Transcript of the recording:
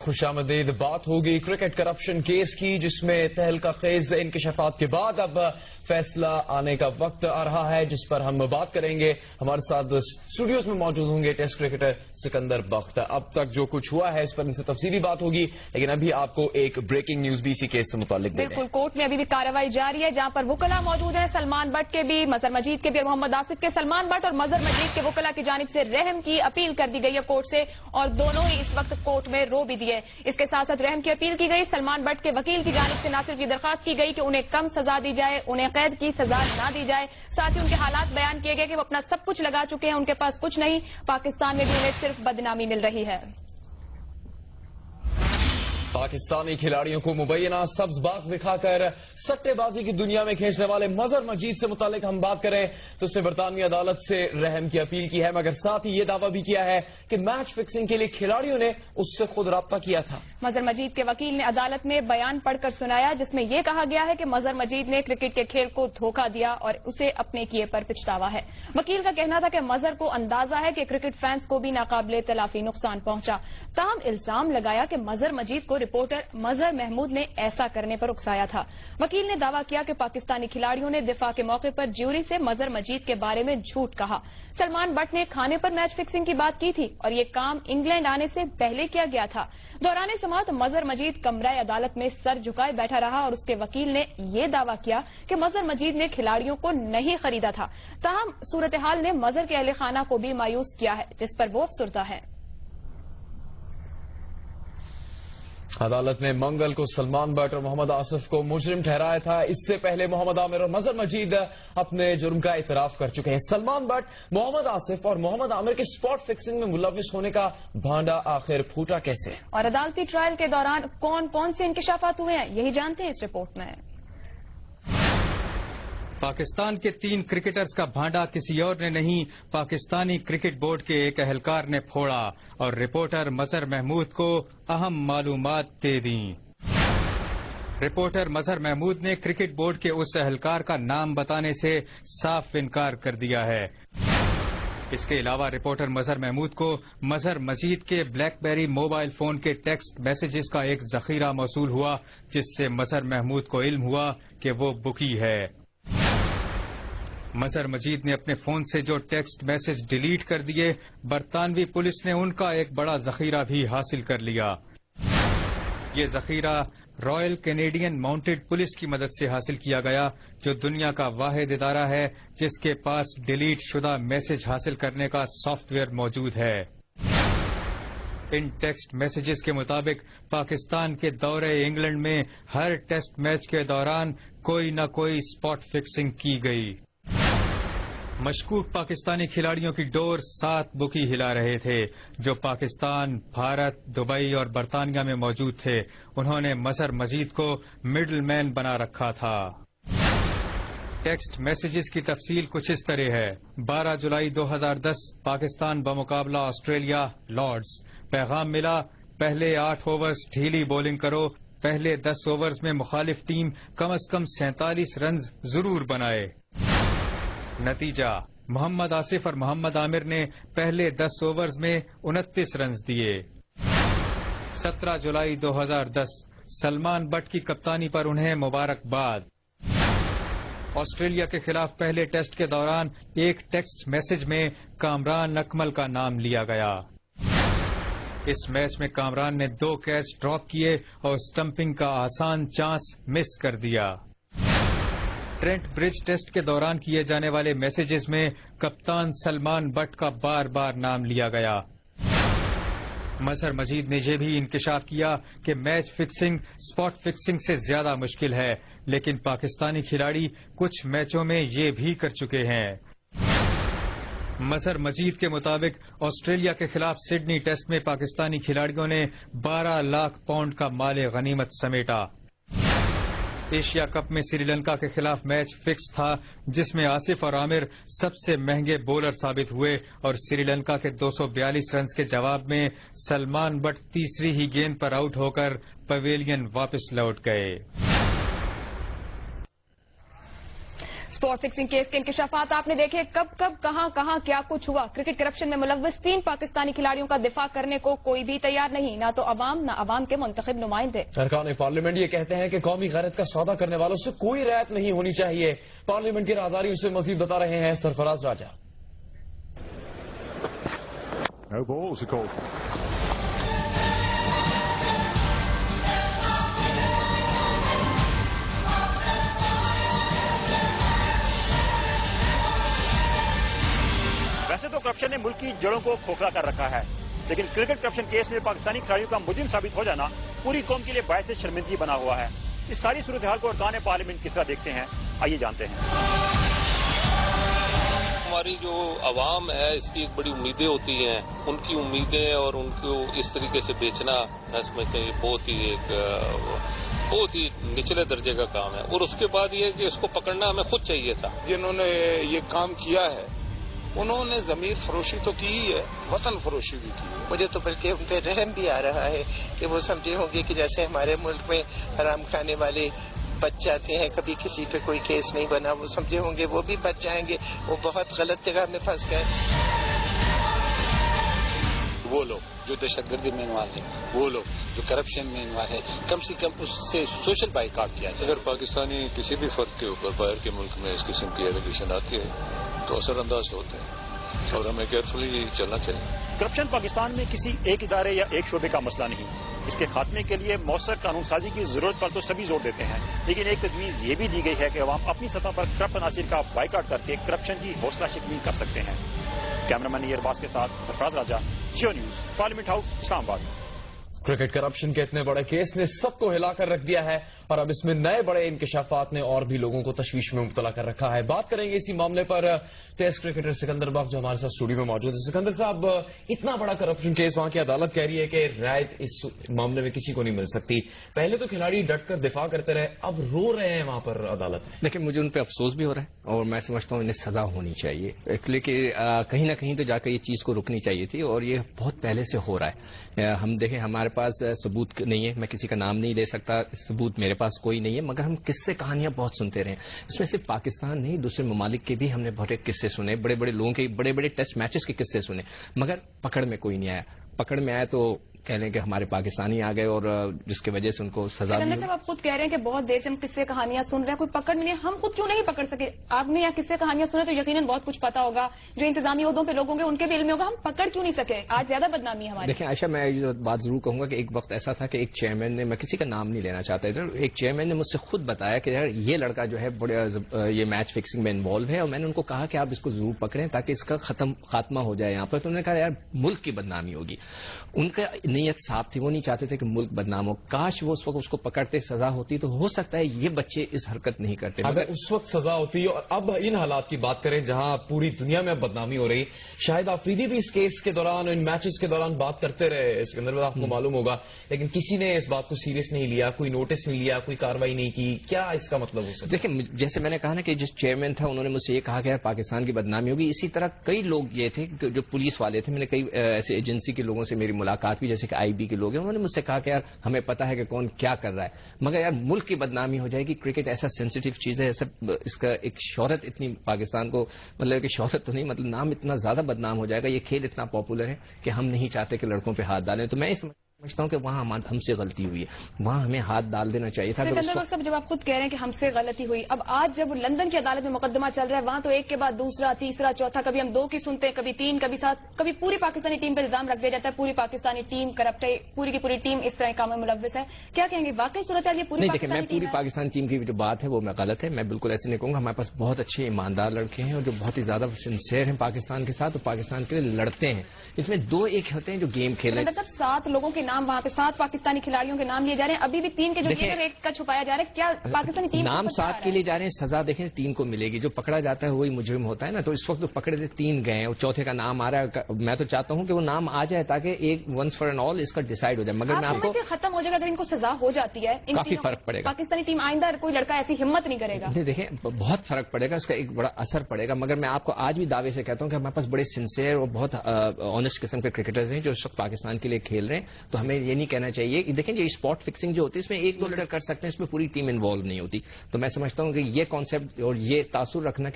خوش آمدید. بات ہوگی کرکٹ کرپشن کیس کی، جس میں تہلکہ خیز انکشافات کے بعد اب فیصلہ آنے کا وقت آ رہا ہے، جس پر ہم بات کریں گے. ہمارے ساتھ اسٹوڈیوز میں موجود ہوں گے ٹیسٹ کرکٹر سکندر بخت. اب تک جو کچھ ہوا ہے اس پر ان سے تفصیلی بات ہوگی، لیکن ابھی آپ کو ایک بریکنگ نیوز بھی اسی کیس سے متعلق دے دیں. بالکل، کورٹ میں ابھی بھی کارروائی جاری ہے، جہاں پر وکلا موجود ہیں، سلمان بٹ کے بھی، مظہر مجید کے بھی اور محمد آصف کے. سلمان بٹ اور مظہر مجید کے وکلا کی جانب سے رحم کی اپیل کر دی گئی ہے کورٹ سے، اور دونوں ہی اس وقت کورٹ میں رو بھی دیے. اس کے ساتھ رحم کی اپیل کی گئی. سلمان بٹ کے وکیل کی جانب سے نہ صرف یہ درخواست کی گئی کہ انہیں کم سزا دی جائے، انہیں قید کی سزا نہ دی جائے، ساتھ ہی ان کے حالات بیان کیے گئے کہ وہ اپنا سب کچھ لگا چکے ہیں، ان کے پاس کچھ نہیں، پاکستان میں بھی انہیں صرف بدنامی مل رہی ہے. پاکستانی کھلاڑیوں کو مبینہ سبز باغ دکھا کر سٹے بازی کی دنیا میں کھینچنے والے مظہر مجید سے متعلق ہم بات کریں تو اس نے برطانوی عدالت سے رحم کی اپیل کی ہے، مگر ساتھ ہی یہ دعویٰ بھی کیا ہے کہ میچ فکسنگ کے لیے کھلاڑیوں نے اس سے خود رابطہ کیا تھا. مظہر مجید کے وکیل نے عدالت میں بیان پڑھ کر سنایا، جس میں یہ کہا گیا ہے کہ مظہر مجید نے کرکٹ کے کھیل کو دھوکہ دیا اور اسے اپنے کیے پر پچھتاوا ہے. وکیل کا کہنا تھا کہ مظہر کو اندازہ ہے کہ کرکٹ فینس کو بھی ناقابل تلافی نقصان پہنچا. تاہم الزام لگایا کہ مظہر مجید کو رپورٹر مظہر محمود نے ایسا کرنے پر اکسایا تھا. وکیل نے دعویٰ کیا کہ پاکستانی کھلاڑیوں نے دفاع کے موقع پر جیوری سے مظہر مجید کے بارے میں جھوٹ کہا. سلمان بٹ نے کھانے پر میچ فکسنگ کی بات کی تھی اور یہ کام انگلینڈ آنے سے پہلے کیا گیا تھا. دوران سماعت مظہر مجید کمرہ عدالت میں سر جھکائے بیٹھا رہا اور اس کے وکیل نے یہ دعویٰ کیا کہ مظہر مجید نے کھلاڑیوں کو نہیں خریدا تھا. تاہم صورتحال نے مظہر کے اہل خانہ کو بھی مایوس کیا ہے، جس پر وہ افسردہ ہے. عدالت نے منگل کو سلمان بٹ اور محمد آصف کو مجرم ٹھہرایا تھا. اس سے پہلے محمد عامر اور مظہر مجید اپنے جرم کا اعتراف کر چکے ہیں. سلمان بٹ، محمد آصف اور محمد عامر کے اسپاٹ فکسنگ میں ملوث ہونے کا بھانڈا آخر پھوٹا کیسے، اور عدالتی ٹرائل کے دوران کون کون سے انکشافات ہوئے ہیں، یہی جانتے ہیں اس رپورٹ میں. پاکستان کے 3 کرکٹرز کا بھانڈا کسی اور نے نہیں، پاکستانی کرکٹ بورڈ کے ایک اہلکار نے پھوڑا اور رپورٹر مظہر محمود کو اہم معلومات دے دیں. رپورٹر مظہر محمود نے کرکٹ بورڈ کے اس اہلکار کا نام بتانے سے صاف انکار کر دیا ہے. اس کے علاوہ رپورٹر مظہر محمود کو مظہر مجید کے بلیک بیری موبائل فون کے ٹیکسٹ میسیجز کا ایک ذخیرہ موصول ہوا، جس سے مظہر محمود کو علم ہوا کہ وہ بکی ہے. مظہر مجید نے اپنے فون سے جو ٹیکسٹ میسج ڈیلیٹ کر دیے، برطانوی پولیس نے ان کا ایک بڑا ذخیرہ بھی حاصل کر لیا. یہ ذخیرہ رائل کینیڈین ماؤنٹڈ پولیس کی مدد سے حاصل کیا گیا، جو دنیا کا واحد ادارہ ہے جس کے پاس ڈیلیٹ شدہ میسج حاصل کرنے کا سافٹ ویئر موجود ہے. ان ٹیکسٹ میسیجز کے مطابق پاکستان کے دورے انگلینڈ میں ہر ٹیسٹ میچ کے دوران کوئی نہ کوئی اسپاٹ فکسنگ کی گئی. مشکوک پاکستانی کھلاڑیوں کی ڈور 7 بکی ہلا رہے تھے، جو پاکستان، بھارت، دبئی اور برطانیہ میں موجود تھے. انہوں نے مظہر مجید کو مڈل مین بنا رکھا تھا. ٹیکسٹ میسیجز کی تفصیل کچھ اس طرح ہے: 12 جولائی 2010 پاکستان بمقابلہ آسٹریلیا لارڈز. پیغام ملا: پہلے 8 اوورز ڈھیلی بولنگ کرو، پہلے 10 اوورز میں مخالف ٹیم کم از کم 47 رنز ضرور بنائے. نتیجہ: محمد آصف اور محمد عامر نے پہلے 10 اوورز میں 29 رنز دیے. 17 جولائی 2010 سلمان بٹ کی کپتانی پر انہیں مبارکباد. آسٹریلیا کے خلاف پہلے ٹیسٹ کے دوران ایک ٹیکسٹ میسج میں کامران اکمل کا نام لیا گیا. اس میچ میں کامران نے 2 کیچ ڈراپ کیے اور اسٹمپنگ کا آسان چانس مس کر دیا. ٹرینٹ برج ٹیسٹ کے دوران کیے جانے والے میسیجز میں کپتان سلمان بٹ کا بار بار نام لیا گیا. مظہر مجید نے یہ بھی انکشاف کیا کہ میچ فکسنگ اسپاٹ فکسنگ سے زیادہ مشکل ہے، لیکن پاکستانی کھلاڑی کچھ میچوں میں یہ بھی کر چکے ہیں. مظہر مجید کے مطابق آسٹریلیا کے خلاف سڈنی ٹیسٹ میں پاکستانی کھلاڑیوں نے 12 لاکھ پاؤنڈ کا مال غنیمت سمیٹا. ایشیا کپ میں سری لنکا کے خلاف میچ فکس تھا، جس میں آصف اور عامر سب سے مہنگے بولر ثابت ہوئے اور سری لنکا کے 242 رنز کے جواب میں سلمان بٹ تیسری ہی گیند پر آؤٹ ہو کر پویلین واپس لوٹ گئے. स्पॉट फिक्सिंग केस के इंकशाफात आपने देखे, कब कब कहां कहां क्या कुछ हुआ। क्रिकेट करप्शन में मुलव्वस 3 पाकिस्तानी खिलाड़ियों का दिफा करने को कोई भी तैयार नहीं, ना तो अवाम ना अवाम के मुंतखब नुमाइंदे। अरकान पार्लियामेंट ये कहते हैं कि कौमी गैरत का सौदा करने वालों से कोई रियायत नहीं होनी चाहिए। पार्लियामेंट की राहदारी उसे मजीद बता रहे हैं सरफराज राजा। No balls are called. वैसे तो करप्शन ने मुल्क की जड़ों को खोखला कर रखा है, लेकिन क्रिकेट करप्शन केस में पाकिस्तानी खिलाड़ियों का मुजरिम साबित हो जाना पूरी कौम के लिए बायस शर्मिंदगी बना हुआ है। इस सारी सूरत हाल को अरकान पार्लियामेंट किस तरह देखते हैं, आइए जानते हैं। हमारी जो आवाम है इसकी एक बड़ी उम्मीदें होती हैं, उनकी उम्मीदें और उनको इस तरीके से बेचना मैं समझता हूँ बहुत ही निचले दर्जे का काम है। और उसके बाद ये कि इसको पकड़ना हमें खुद चाहिए था। जिन्होंने ये काम किया है उन्होंने जमीर फरोशी तो की ही है, वतन फरोशी भी की है। मुझे तो बल्कि उन पे रहम भी आ रहा है कि वो समझे होंगे कि जैसे हमारे मुल्क में हराम खाने वाले बच जाते हैं, कभी किसी पे कोई केस नहीं बना, वो समझे होंगे वो भी बच जाएंगे। वो बहुत गलत जगह में फंस गए। वो लोग जो दहशतगर्दी में इन्वॉल्व है, वो लोग जो करप्शन में इन्वॉल्व है, कम से कम उससे सोशल बाइकाट किया जाए। अगर पाकिस्तानी किसी भी फर्द के ऊपर बाहर के मुल्क में इस किस्म की एलिगेशन आती है तो असरअंदाज होते हैं और हमें केयरफुली चलना चाहिए। करप्शन पाकिस्तान में किसी एक इदारे या एक शोबे का मसला नहीं, इसके खात्मे के लिए मौसर कानून साजी की जरूरत पर तो सभी जोर देते हैं, लेकिन एक तजवीज ये भी दी गई है कि अवाम अपनी सतह पर करप्ट अनासिर का बाइकाट करके करप्शन की हौसला शिकनी कर सकते हैं। कैमरामैन अरबाज के साथ Sarfaraz Raja, Geo news, parliament house, Islamabad. Cricket corruption के इतने बड़े केस ने सबको हिलाकर रख दिया है और अब इसमें नए बड़े इंकशाफात ने और भी लोगों को तशवीश में मुब्तला कर रखा है। बात करेंगे इसी मामले पर टेस्ट क्रिकेटर सिकंदर बख्श जो हमारे साथ स्टूडियो में मौजूद है। सिकंदर साहब, इतना बड़ा करप्शन केस, वहां की अदालत कह रही है कि रियायत इस मामले में किसी को नहीं मिल सकती। पहले तो खिलाड़ी डट कर दिफा करते रहे, अब रो रहे हैं वहां पर अदालत में। देखिए, मुझे उन पर अफसोस भी हो रहा है और मैं समझता हूँ इन्हें सजा होनी चाहिए, लेकिन कहीं ना कहीं तो जाकर ये चीज को रुकनी चाहिए थी और ये बहुत पहले से हो रहा है। हम देखें, हमारे पास सबूत नहीं है, मैं किसी का नाम नहीं ले सकता, सबूत मेरे पास कोई नहीं है, मगर हम किस्से कहानियां बहुत सुनते रहे। इसमें सिर्फ पाकिस्तान नहीं, दूसरे ममालिक के भी हमने बहुत किस्से सुने, बड़े बड़े लोगों के बड़े बड़े टेस्ट मैचेस के किस्से सुने, मगर पकड़ में कोई नहीं आया। पकड़ में आया तो कह लें कि हमारे पाकिस्तानी आ गए और जिसकी वजह से उनको सजा भी। साहब, आप खुद कह रहे हैं कि बहुत देर से हम किस्से कहानियां सुन रहे हैं, कोई पकड़ नहीं है, हम खुद क्यों नहीं पकड़ सके? आपने यहाँ किस्से कहानियां सुने तो यकीनन बहुत कुछ पता होगा, जो इंतजामी ओहदों पे लोग होंगे उनके भी इल्म होगा, हम पकड़ क्यों नहीं सके? आज ज्यादा बदनामी हमारी। देखिए आयशा, मैं ये बात जरूर कहूंगा कि एक वक्त ऐसा था कि एक चेयरमैन ने, मैं किसी का नाम नहीं लेना चाहता इधर, एक चेयरमैन ने मुझसे खुद बताया कि यार ये लड़का जो है बड़े ये मैच फिक्सिंग में इन्वॉल्व है और मैंने उनको कहा कि आप इसको जरूर पकड़ें ताकि इसका खात्मा हो जाए यहाँ पर। तो उन्होंने कहा यार मुल्क की बदनामी होगी। उनका नीयत साफ थी, वो नहीं चाहते थे कि मुल्क बदनाम हो। काश वो उस वक्त उसको पकड़ते, सजा होती तो हो सकता है ये बच्चे इस हरकत नहीं करते। अगर उस वक्त सजा होती और अब इन हालात की बात करें जहां पूरी दुनिया में बदनामी हो रही, शायद आफरीदी भी इस केस के दौरान, इन मैचेस के दौरान बात करते रहे, इसके अंदर आपको मालूम होगा, लेकिन किसी ने इस बात को सीरियस नहीं लिया, कोई नोटिस नहीं लिया, कोई कार्रवाई नहीं की। क्या इसका मतलब हो सकता है? देखिए, जैसे मैंने कहा ना कि जिस चेयरमैन था उन्होंने मुझसे ये कहा कि यार पाकिस्तान की बदनामी होगी। इसी तरह कई लोग ये थे जो पुलिस वाले थे, मैंने कई ऐसे एजेंसी के लोगों से मेरी मुलाकात भी, जैसे कि IB के लोग हैं, उन्होंने मुझसे कहा कि यार हमें पता है कि कौन क्या कर रहा है, मगर यार मुल्क की बदनामी हो जाएगी। क्रिकेट ऐसा सेंसिटिव चीज है, ऐसा इसका एक शोहरत इतनी पाकिस्तान को, मतलब कि शोहरत तो नहीं, मतलब नाम इतना ज्यादा बदनाम हो जाएगा। ये खेल इतना पॉपुलर है कि हम नहीं चाहते कि लड़कों पे हाथ डालें। तो मैं समझता हूँ कि वहाँ हमसे गलती हुई है, वहाँ हमें हाथ डाल देना चाहिए था। सिकंदर, जब आप खुद कह रहे हैं कि हमसे गलती हुई, अब आज जब लंदन की अदालत में मुकदमा चल रहा है, वहाँ तो एक के बाद दूसरा, तीसरा, चौथा, कभी हम 2 की सुनते हैं, कभी 3, कभी 7, कभी पूरी पाकिस्तानी टीम पर इल्जाम रख दिया जाता है, पूरी पाकिस्तानी टीम करप्ट है, पूरी की पूरी टीम इस तरह के काम में मुलव्वस है। क्या कहेंगे, वाकई सूरत है ये पूरी? नहीं, देखिए, मैं पूरी पाकिस्तान टीम की जो बात है वो मैं गलत है, मैं बिल्कुल ऐसे नहीं कहूंगा। हमारे पास बहुत अच्छे ईमानदार लड़के हैं और जो बहुत ही ज्यादा सिंसियर हैं पाकिस्तान के साथ, और पाकिस्तान के लिए लड़ते हैं। इसमें 2 एक होते हैं जो गेम खेल रहे हैं। 7 लोगों के नाम वहाँ पे, 7 पाकिस्तानी खिलाड़ियों के नाम लिए जा रहे हैं, अभी भी 3 के जो एक का छुपाया जा रहा है। क्या पाकिस्तानी टीम नाम 7 के लिए जा रहे हैं, सजा देखें 3 को मिलेगी। जो पकड़ा जाता है वही मुजरिम होता है ना, तो इस वक्त तो पकड़े थे 3 गए और चौथे का नाम आ रहा है। मैं तो चाहता हूं कि वो नाम आ जाए ताकि एक वंस फॉर एंड ऑल इसका डिसाइड हो जाए। मगर मैं आपको खत्म हो जाएगा अगर इनको सजा हो जाती है, काफी फर्क पड़ेगा। पाकिस्तानी टीम आइंदा कोई लड़का ऐसी हिम्मत नहीं करेगा। देखें, बहुत फर्क पड़ेगा, इसका एक बड़ा असर पड़ेगा। मगर मैं आपको आज भी दावे से कहता हूं कि हमारे पास बड़े सिंसियर और बहुत ऑनेस्ट किस्म के क्रिकेटर्स हैं जो इस वक्त पाकिस्तान के लिए खेल रहे हैं। तो ہمیں یہ نہیں کہنا چاہیے. دیکھیں یہ اسپاٹ فکسنگ جو ہوتی ہے اس میں ایک دو کر سکتے ہیں, اس میں پوری ٹیم انوالو نہیں ہوتی. تو میں سمجھتا ہوں کہ یہ کانسیپٹ اور یہ تاثر رکھنا